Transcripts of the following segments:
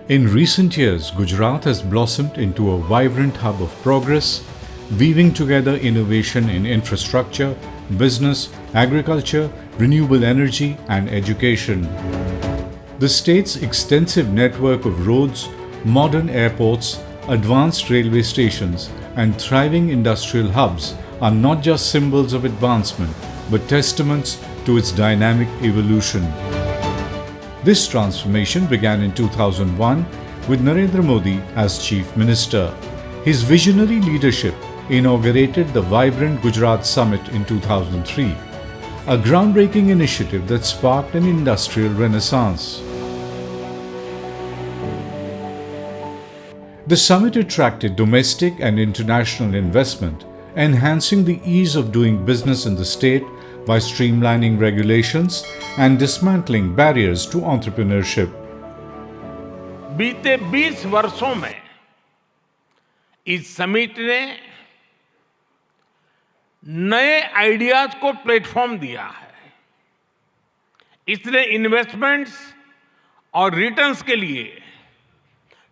In recent years, Gujarat has blossomed into a vibrant hub of progress, weaving together innovation in infrastructure, business, agriculture, renewable energy, and education. The state's extensive network of roads, modern airports, advanced railway stations, and thriving industrial hubs are not just symbols of advancement, but testaments to its dynamic evolution. This transformation began in 2001 with Narendra Modi as Chief Minister. His visionary leadership inaugurated the vibrant Gujarat Summit in 2003, a groundbreaking initiative that sparked an industrial renaissance. The summit attracted domestic and international investment, enhancing the ease of doing business in the state by streamlining regulations and dismantling barriers to entrepreneurship. बीते 20 वर्षों में इस summit ने नए ideas को platform दिया है। इसने इन्वेस्टमेंट्स और रिटर्न्स के लिए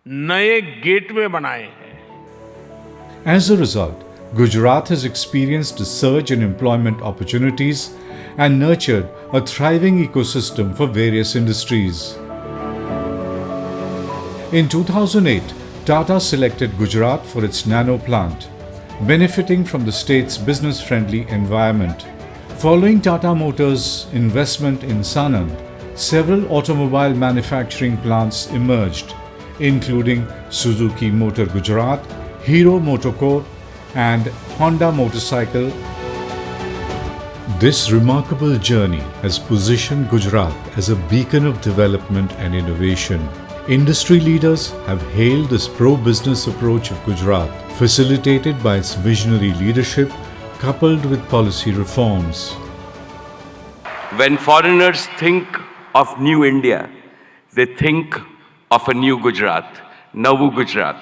नए गेटवे बनाए हैं। As a result, Gujarat has experienced a surge in employment opportunities and nurtured a thriving ecosystem for various industries. In 2008, Tata selected Gujarat for its nano plant, benefiting from the state's business-friendly environment. Following Tata Motors' investment in Sanand, several automobile manufacturing plants emerged, including Suzuki Motor Gujarat, Hero Motocore, and Honda Motorcycle. This remarkable journey has positioned Gujarat as a beacon of development and innovation. Industry leaders have hailed this pro-business approach of Gujarat, facilitated by its visionary leadership coupled with policy reforms. When foreigners think of New India, they think of a new Gujarat, Navu Gujarat.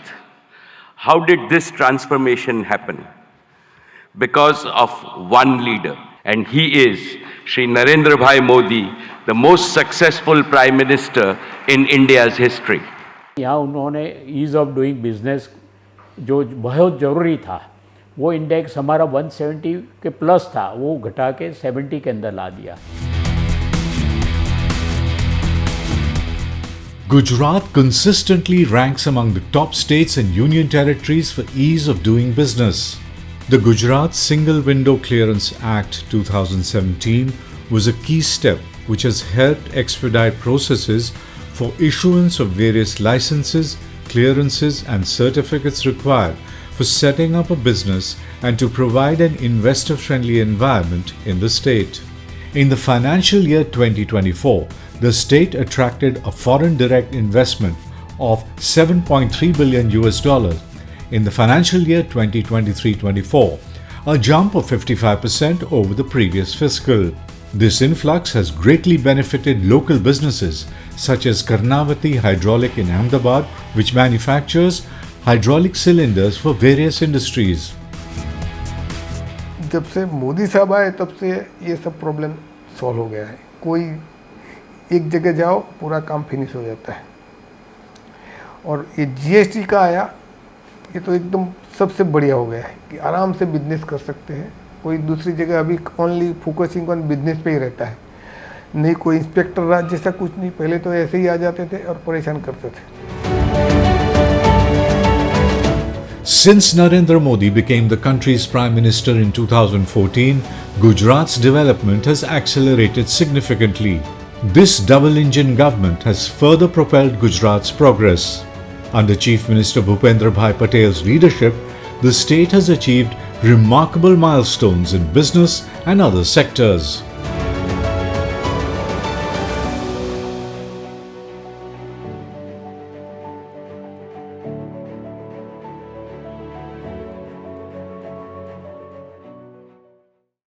How did this transformation happen? Because of one leader, and he is Shri Narendra Bhai Modi, the most successful Prime Minister in India's history. यहाँ उन्होंने ease of doing business जो बहुत ज़रूरी था, वो index हमारा 170 के plus था, वो घटा के 70 के अंदर ला दिया। Gujarat consistently ranks among the top states and union territories for ease of doing business. The Gujarat Single Window Clearance Act 2017 was a key step which has helped expedite processes for issuance of various licenses, clearances and certificates required for setting up a business and to provide an investor-friendly environment in the state. In the financial year 2024, the state attracted a foreign direct investment of $7.3 billion in the financial year 2023-24, a jump of 55% over the previous fiscal. This influx has greatly benefited local businesses such as Karnavati Hydraulic in Ahmedabad, which manufactures hydraulic cylinders for various industries. जब से मोदी साहब आए तब से ये सब problem solve हो गया है। कोई एक जगह जाओ पूरा काम फिनिश हो जाता है। और ये जीएसटी का आया, ये तो एकदम सबसे बढ़िया हो गया है कि आराम से बिजनेस कर सकते हैं। कोई दूसरी जगह अभी ओनली फोकसिंग ऑन बिजनेस पे ही रहता है, नहीं कोई इंस्पेक्टर राज जैसा कुछ नहीं। पहले तो ऐसे ही आ जाते थे और परेशान करते थे। Since Narendra Modi became the country's Prime Minister in 2014, Gujarat's development has accelerated significantly. This double-engine government has further propelled Gujarat's progress. Under Chief Minister Bhupendra Bhai Patel's leadership, the state has achieved remarkable milestones in business and other sectors.